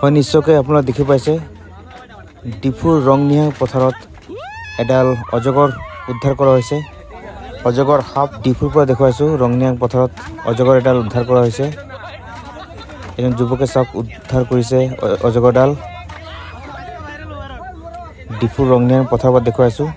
হয় নিশ্চয়কৈ আপোনালোকে দেখি পাইছে ডিফুৰ ৰংনিহাং পথাৰত এডাল অজগৰ উদ্ধাৰ কৰা হৈছে। অজগৰ সাপ ডিফুৰ পৰা দেখুৱাইছোঁ। ৰংনিহাং পথাৰত অজগৰ এডাল উদ্ধাৰ কৰা হৈছে। এজন যুৱকে চাওক উদ্ধাৰ কৰিছে অজগৰডাল। ডিফুৰ ৰংনিহাং পথাৰৰ পৰা দেখুৱাইছোঁ।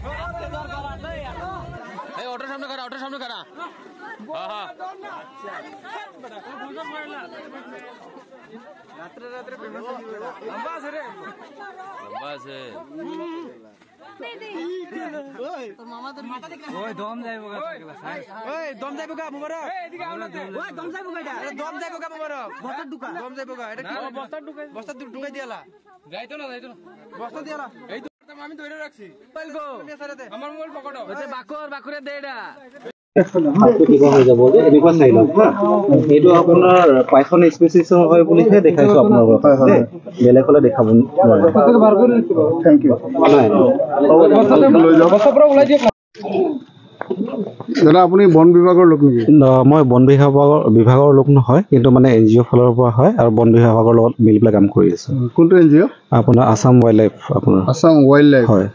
এইটো আপোনাৰ পাইথন স্পেচিছ হয় বুলিহে দেখাইছো আপোনালোকক। বেলেগ হলে দেখাব দাদা আপুনি বন বিভাগৰ লোক নেকি? মই বন বিভাগৰ লোক নহয়, কিন্তু মানে NGO ফালৰ পৰা হয় আৰু বন বিভাগৰ লগত মিলি পেলাই কাম কৰি আছো। কোনটো NGO? আপোনাৰ আসাম ৱাইল্ড লাইফ। আপোনাৰ আসাম ৱাইল্ড লাইফ হয়।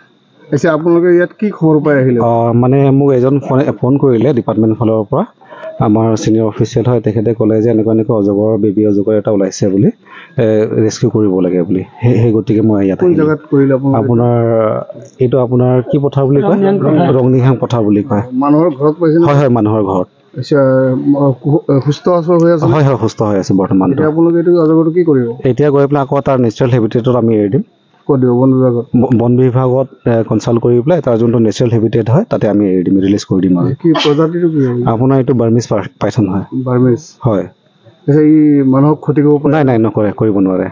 আচ্ছা, আপোনালোকে ইয়াত কি খবৰ পাই আহিলে? মানে মোক এজন ফোন কৰিলে ডিপাৰ্টমেণ্ট ফালৰ পৰা, আমাৰ চিনিয়ৰ অফিচিয়েল হয়। তেখেতে ক'লে যে এনেকুৱা অজগৰ বেবী অজগৰ এটা ওলাইছে বুলি, ৰেস্কিউ কৰিব লাগে বুলি। সেই গতিকে মই ইয়াত কোন জেগাত কৰিলে? আপোনাৰ এইটো আপোনাৰ কি পথাৰ বুলি কয়? ৰংনিহাং পথাৰ বুলি কয়। মানুহৰ ঘৰত পাইছে? হয় হয়, মানুহৰ ঘৰত। আচ্ছা, সুস্থ আচৰ হৈ আছে? হয় হয়, সুস্থ হৈ আছে বৰ্তমান। এতিয়া আপোনালোকে এইটো অজগৰটো কি কৰিব? এতিয়া গৈ পেলাই আকৌ তাৰ নেচাৰেল হেবিটেটত আমি এৰি দিম। ক'ত দিব? বন বিভাগত? বন বিভাগত কনচাল্ট কৰি পেলাই তাৰ যোনটো নেচাৰেল হেবিটেট হয় তাতে আমি এৰি দিম, ৰিলিজ কৰি দিম। আৰু কি প্ৰজাতিটো কি হয়? আপোনাৰ এইটো বাৰ্মিজ পাইথন হয়। বাৰ্মিজ? হয়। এই মানুহক ক্ষতি কৰিব পাৰে? নাই নকৰে, কৰিব নোৱাৰে।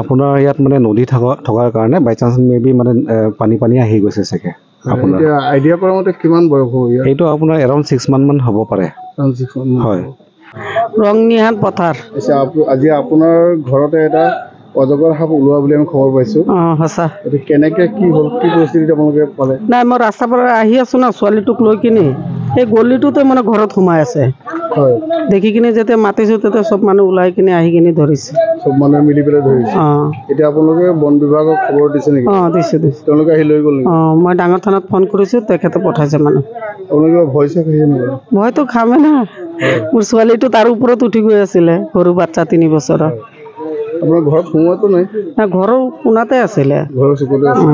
আপোনাৰ ইয়াত মানে নদী থকাৰ কাৰণে বাই চান্স মেবি মানে পানী আহি গৈছে চাগে। আপোনাৰ আইডিয়া কৰা মতে কিমান বয়স হ'ব? এইটো আপোনাৰ এৰাউণ্ড 6 মান হ'ব পাৰে। হয়। ৰংনিহাং পথাৰ। আচ্ছা, আজি আপোনাৰ ঘৰতে এটা অজগৰ সাপ ওলোৱা বুলি আমি খবৰ পাইছো। সঁচা। কেনেকে কি হ'ল, কি পৰিস্থিতিত আপোনালোকে পালে? নাই, মই ৰাস্তাৰ পৰা আহি আছো না ছোৱালীটোক লৈ কিনে, সেই গলিটোতে মানে ঘৰত সোমাই আছে। দেখি কিনে যেতিয়া মাতিছো তেতিয়া চব মানুহ ওলাই কিনে আহি কিনে ধৰিছে। চব মানুহে মিলি পেলাই ধৰিছে? এতিয়া আপোনালোকে বন বিভাগক খবৰ দিছে নেকি? দিছে। তেওঁলোকে আহি লৈ গ'ল নেকি? মই ডাঙৰ থানাত ফোন কৰিছো, তেখেতে পঠাইছে মানুহ। আপোনালোকে ভয় চাই খাইছে নেকি? ভয়তো খামে না, মোৰ ছোৱালীটো তাৰ ওপৰত উঠি গৈ আছিলে, সৰু বাচ্চা 3 বছৰৰ। আপোনাৰ ঘৰত সোমোৱাটো নাই? ঘৰৰ কোণাতে আছিলে। ঘৰৰ চুকতে আছে।